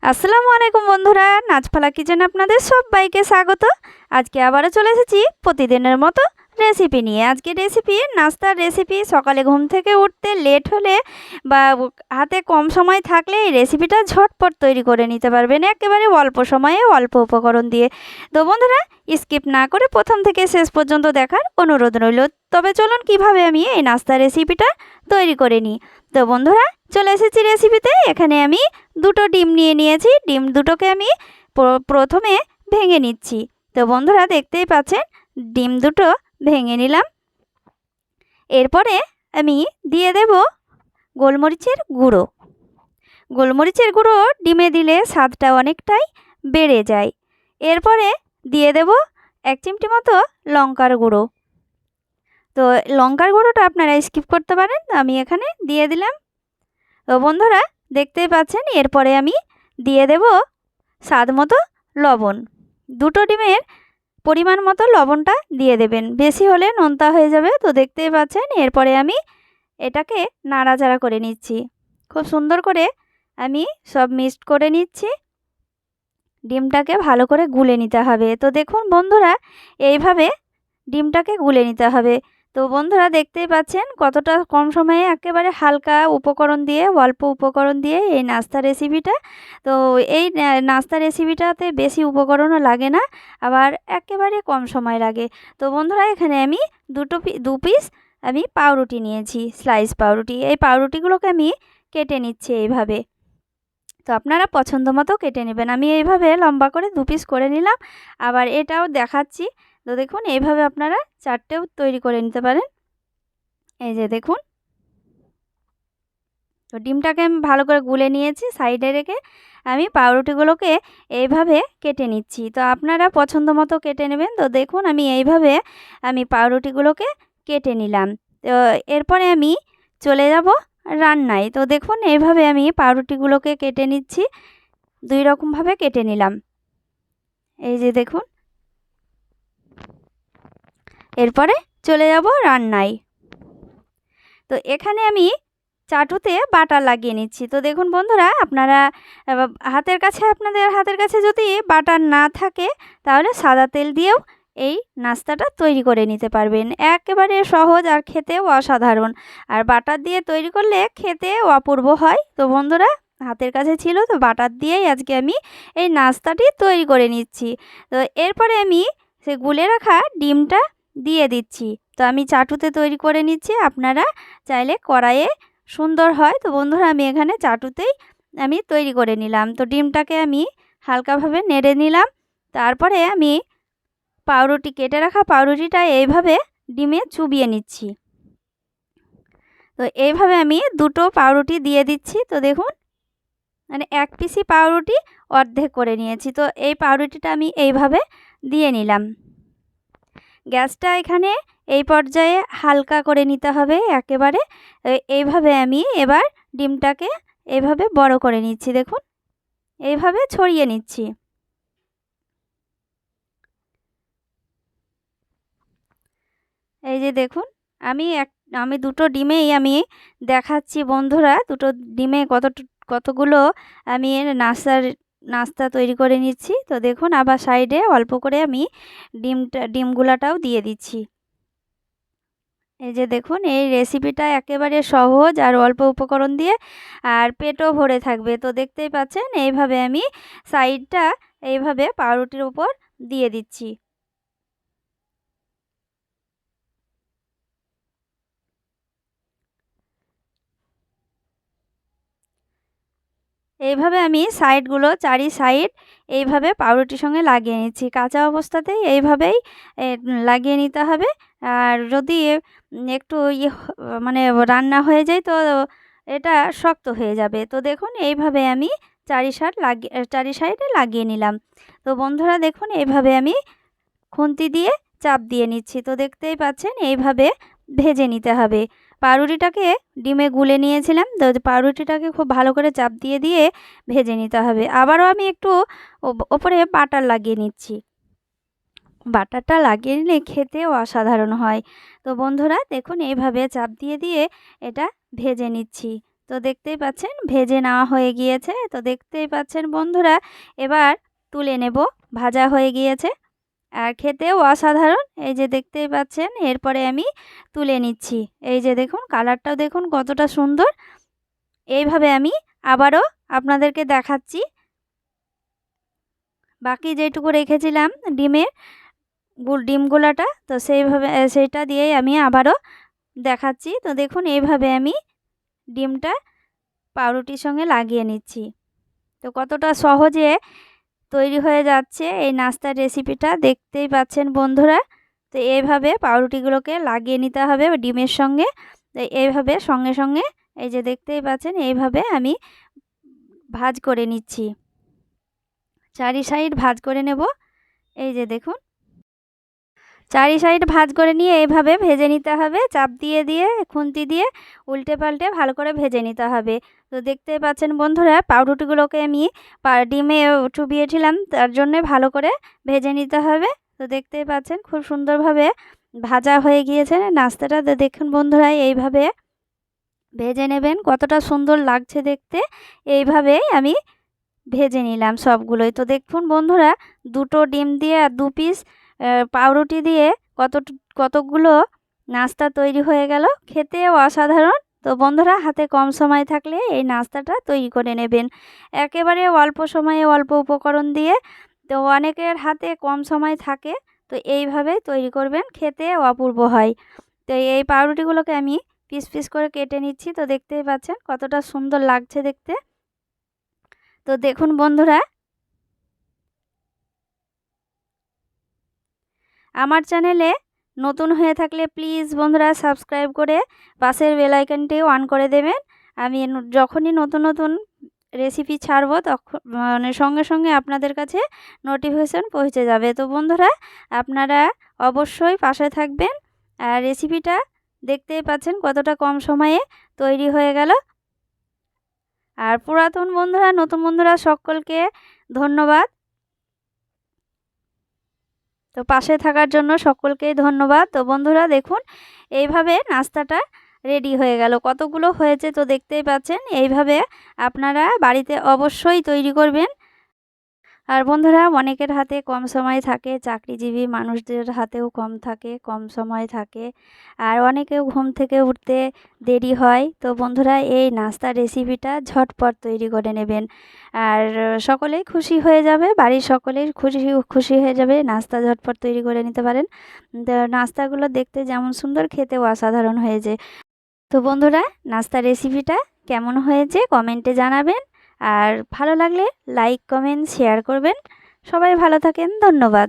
আসসালামু আলাইকুম বন্ধুরা, নাচফালা কিচেনে আপনাদের সবাইকে স্বাগত। আজকে আবারও চলে এসেছি প্রতিদিনের মতো রেসিপি নিয়ে। আজকে রেসিপি নাস্তার রেসিপি। সকালে ঘুম থেকে উঠতে লেট হলে বা হাতে কম সময় থাকলে এই রেসিপিটা ঝটপট তৈরি করে নিতে পারবেন একেবারে অল্প সময়ে অল্প উপকরণ দিয়ে। তো বন্ধুরা, স্কিপ না করে প্রথম থেকে শেষ পর্যন্ত দেখার অনুরোধ রইল। তবে চলুন কিভাবে আমি এই নাস্তার রেসিপিটা তৈরি করে নিই। তো বন্ধুরা, চলে এসেছি রেসিপিতে। এখানে আমি দুটো ডিম নিয়ে নিয়েছি। ডিম দুটোকে আমি প্রথমে ভেঙে নিচ্ছি। তো বন্ধুরা, দেখতেই পাচ্ছেন ডিম দুটো ভেঙে নিলাম। এরপরে আমি দিয়ে দেব গোলমরিচের গুঁড়ো। গোলমরিচের গুঁড়ো ডিমে দিলে স্বাদটা অনেকটাই বেড়ে যায়। এরপরে দিয়ে দেব 1 চিমটি মতো লঙ্কার গুঁড়ো। তো লঙ্কার গুঁড়োটা আপনারা স্কিপ করতে পারেন, আমি এখানে দিয়ে দিলাম। তো বন্ধুরা, দেখতেই পাচ্ছেন এরপরে আমি দিয়ে দেব স্বাদ মতো লবণ। দুটো ডিমের পরিমাণ মতো লবণটা দিয়ে দেবেন, বেশি হলে নোনতা হয়ে যাবে। তো দেখতেই পাচ্ছেন এরপরে আমি এটাকে নাড়াচাড়া করে নিচ্ছি। খুব সুন্দর করে আমি সব মিক্সড করে নিচ্ছি। ডিমটাকে ভালো করে গুলে নিতে হবে। তো দেখুন বন্ধুরা, এইভাবে ডিমটাকে গুলে নিতে হবে। তো বন্ধুরা, দেখতেই পাচ্ছেন কতটা কম সময়ে একেবারে হালকা উপকরণ দিয়ে, অল্প উপকরণ দিয়ে এই নাস্তা রেসিপিটা। তো এই নাস্তা রেসিপিটাতে বেশি উপকরণও লাগে না, আবার একেবারে কম সময় লাগে। তো বন্ধুরা, এখানে আমি দু পিস আমি পাউরুটি নিয়েছি, স্লাইস পাউরুটি। এই পাউরুটিগুলোকে আমি কেটে নিচ্ছি এইভাবে। তো আপনারা পছন্দ মতো কেটে নেবেন। আমি এইভাবে লম্বা করে 2 পিস করে নিলাম। আবার এটাও দেখাচ্ছি। তো দেখুন এইভাবে আপনারা 4টেও তৈরি করে নিতে পারেন। এই যে দেখুন, তো ডিমটাকে আমি ভালো করে গুলে নিয়েছি। সাইডে রেখে আমি পাউরুটিগুলোকে এইভাবে কেটে নিচ্ছি। তো আপনারা পছন্দ মতো কেটে নেবেন। তো দেখুন আমি পাউরুটিগুলোকে কেটে নিলাম। তো এরপরে আমি চলে যাব রান্নায়। তো দেখুন এইভাবে আমি পাউরুটিগুলোকে কেটে নিচ্ছি। 2 রকমভাবে কেটে নিলাম। এই যে দেখুন, এরপরে চলে যাব রান্নায়। তো এখানে আমি চাটুতে বাটার লাগিয়ে নিচ্ছি। তো দেখুন বন্ধুরা, আপনারা আপনাদের হাতের কাছে যদি বাটার না থাকে, তাহলে সাদা তেল দিয়েও এই নাস্তাটা তৈরি করে নিতে পারবেন। একেবারে সহজ আর খেতেও অসাধারণ। আর বাটার দিয়ে তৈরি করলে খেতে অপূর্ব হয়। তো বন্ধুরা, হাতের কাছে ছিল, তো বাটার দিয়েই আজকে আমি এই নাস্তাটি তৈরি করে নিচ্ছি। তো এরপরে আমি সে গুলে রাখা ডিমটা দিয়ে দিচ্ছি। তো আমি চাটুতে তৈরি করে নিচ্ছি, আপনারা চাইলে কড়াইয়ে সুন্দর হয়। তো বন্ধুরা, আমি এখানে চাটুতেই আমি তৈরি করে নিলাম। তো ডিমটাকে আমি হালকাভাবে নেড়ে নিলাম। তারপরে আমি কেটে রাখা পাউরুটিটা এইভাবে ডিমে চুবিয়ে নিচ্ছি। তো এইভাবে আমি দুটো পাউরুটি দিয়ে দিচ্ছি। তো দেখুন, মানে 1 পিসই পাউরুটি অর্ধেক করে নিয়েছি। তো এই পাউরুটিটা আমি এইভাবে দিয়ে নিলাম। গ্যাসটা এখানে এই পর্যায়ে হালকা করে নিতে হবে একেবারে। এইভাবে আমি এবার ডিমটাকে এইভাবে বড় করে নিচ্ছি। দেখুন, এইভাবে ছড়িয়ে নিচ্ছি। এই যে দেখুন, আমি দুটো ডিমেই আমি দেখাচ্ছি বন্ধুরা, দুটো ডিমে কতগুলো আমি নাস্তা তৈরি করে নিচ্ছি। তো দেখুন, আবার সাইডে অল্প করে আমি ডিমগুলাটাও দিয়ে দিচ্ছি। এই যে দেখুন, এই রেসিপিটা একেবারে সহজ আর অল্প উপকরণ দিয়ে, আর পেটও ভরে থাকবে। তো দেখতেই পাচ্ছেন এইভাবে আমি সাইডটা এইভাবে পাউরুটির উপর দিয়ে দিচ্ছি। এইভাবে আমি চারি সাইড এইভাবে পাউরুটির সঙ্গে লাগিয়ে নিচ্ছি। কাঁচা অবস্থাতেই এইভাবেই লাগিয়ে নিতে হবে। আর যদি একটু মানে রান্না হয়ে যায়, তো এটা শক্ত হয়ে যাবে। তো দেখুন এইভাবে আমি চারি সাইডে লাগিয়ে নিলাম। তো বন্ধুরা দেখুন, এইভাবে আমি খুন্তি দিয়ে চাপ দিয়ে নিচ্ছি। তো দেখতেই পাচ্ছেন এইভাবে ভেজে নিতে হবে। পাউরুটিটাকে ডিমে গুলে নিয়েছিলাম, তো পাউরুটিটাকে খুব ভালো করে চাপ দিয়ে দিয়ে ভেজে নিতে হবে। আবারও আমি একটু ওপরে বাটার লাগিয়ে নিচ্ছি। বাটারটা লাগিয়ে নিলে খেতেও অসাধারণ হয়। তো বন্ধুরা দেখুন, এইভাবে চাপ দিয়ে দিয়ে এটা ভেজে নিচ্ছি। তো দেখতেই পাচ্ছেন ভেজে নেওয়া হয়ে গিয়েছে। তো দেখতেই পাচ্ছেন বন্ধুরা, এবার তুলে নেব। ভাজা হয়ে গিয়েছে আর খেতেও অসাধারণ। এই যে দেখতেই পাচ্ছেন, এরপরে আমি তুলে নিচ্ছি। এই যে দেখুন, কালারটাও দেখুন কতটা সুন্দর। এইভাবে আমি আবারও আপনাদেরকে দেখাচ্ছি। বাকি যেটুকু রেখেছিলাম ডিম গোলাটা, তো সেইটা দিয়েই আমি আবারও দেখাচ্ছি। তো দেখুন, এইভাবে আমি ডিমটা পাউরুটির সঙ্গে লাগিয়ে নিচ্ছি। তো কতটা সহজে তৈরি হয়ে যাচ্ছে এই নাস্তার রেসিপিটা, দেখতেই পাচ্ছেন বন্ধুরা। তো এইভাবে পাউরুটিগুলোকে লাগিয়ে নিতে হবে ডিমের সঙ্গে। তো এইভাবে সঙ্গে সঙ্গে এই যে দেখতেই পাচ্ছেন, এইভাবে আমি ভাজ করে নিচ্ছি। চারি সাইড ভাজ করে নেব। এই যে দেখুন, চারি সাইড ভাজ করে নিয়ে এইভাবে ভেজে নিতে হবে। চাপ দিয়ে দিয়ে খুন্তি দিয়ে উল্টে পাল্টে ভালো করে ভেজে নিতে হবে। তো দেখতেই পাচ্ছেন বন্ধুরা, পাউরুটিগুলোকে আমি ডিমে চুবিয়েছিলাম, তার জন্যে ভালো করে ভেজে নিতে হবে। তো দেখতেই পাচ্ছেন খুব সুন্দরভাবে ভাজা হয়ে গিয়েছে নাস্তাটা। তো দেখুন বন্ধুরা, এইভাবে ভেজে নেবেন, কতটা সুন্দর লাগছে দেখতে। এইভাবেই আমি ভেজে নিলাম সবগুলোই। তো দেখুন বন্ধুরা, দুটো ডিম দিয়ে আর 2 পিস পাউরুটি দিয়ে কতকগুলো নাস্তা তৈরি হয়ে গেল। খেতেও অসাধারণ। তো বন্ধুরা, হাতে কম সময় থাকলে এই নাস্তাটা তৈরি করে নেবেন। একেবারে অল্প সময়ে অল্প উপকরণ দিয়ে। তো অনেকের হাতে কম সময় থাকে, তো এইভাবে তৈরি করবেন, খেতে অপূর্ব হয়। তো এই পাউরুটিগুলোকে আমি পিস পিস করে কেটে নিচ্ছি। তো দেখতেই পাচ্ছেন কতটা সুন্দর লাগছে দেখতে। তো দেখুন বন্ধুরা, আমার চ্যানেলে নতুন হয়ে থাকলে প্লিজ বন্ধুরা সাবস্ক্রাইব করে পাশের বেল আইকনটিও অন করে দেবেন। আমি যখনই নতুন নতুন রেসিপি ছাড়বো তখন মানে সঙ্গে সঙ্গে আপনাদের কাছে নোটিফিকেশন পৌঁছে যাবে। তো বন্ধুরা, আপনারা অবশ্যই পাশে থাকবেন। আর রেসিপিটা দেখতেই পাচ্ছেন কতটা কম সময়ে তৈরি হয়ে গেল। আর পুরাতন বন্ধুরা, নতুন বন্ধুরা সকলকে ধন্যবাদ। তো পাশে থাকার জন্য সকলকেই ধন্যবাদ। তো বন্ধুরা দেখুন, এইভাবে নাস্তাটা রেডি হয়ে গেল। কতগুলো হয়েছে তো দেখতেই পাচ্ছেন। এইভাবে আপনারা বাড়িতে অবশ্যই তৈরি করবেন। আর বন্ধুরা, অনেকের হাতে কম সময় থাকে, চাকরিজীবী মানুষদের হাতেও কম সময় থাকে। আর অনেকেও ঘুম থেকে উঠতে দেরি হয়। তো বন্ধুরা, এই নাস্তার রেসিপিটা ঝটপট তৈরি করে নেবেন। আর সকলেই খুশি হয়ে যাবে, বাড়ির সকলেই খুশি হয়ে যাবে। নাস্তা ঝটপট তৈরি করে নিতে পারেন। তো নাস্তাগুলো দেখতে যেমন সুন্দর, খেতেও অসাধারণ হয়েছে। তো বন্ধুরা, নাস্তার রেসিপিটা কেমন হয়েছে কমেন্টে জানাবেন। আর ভালো লাগলে লাইক, কমেন্ট, শেয়ার করবেন। সবাই ভালো থাকেন, ধন্যবাদ।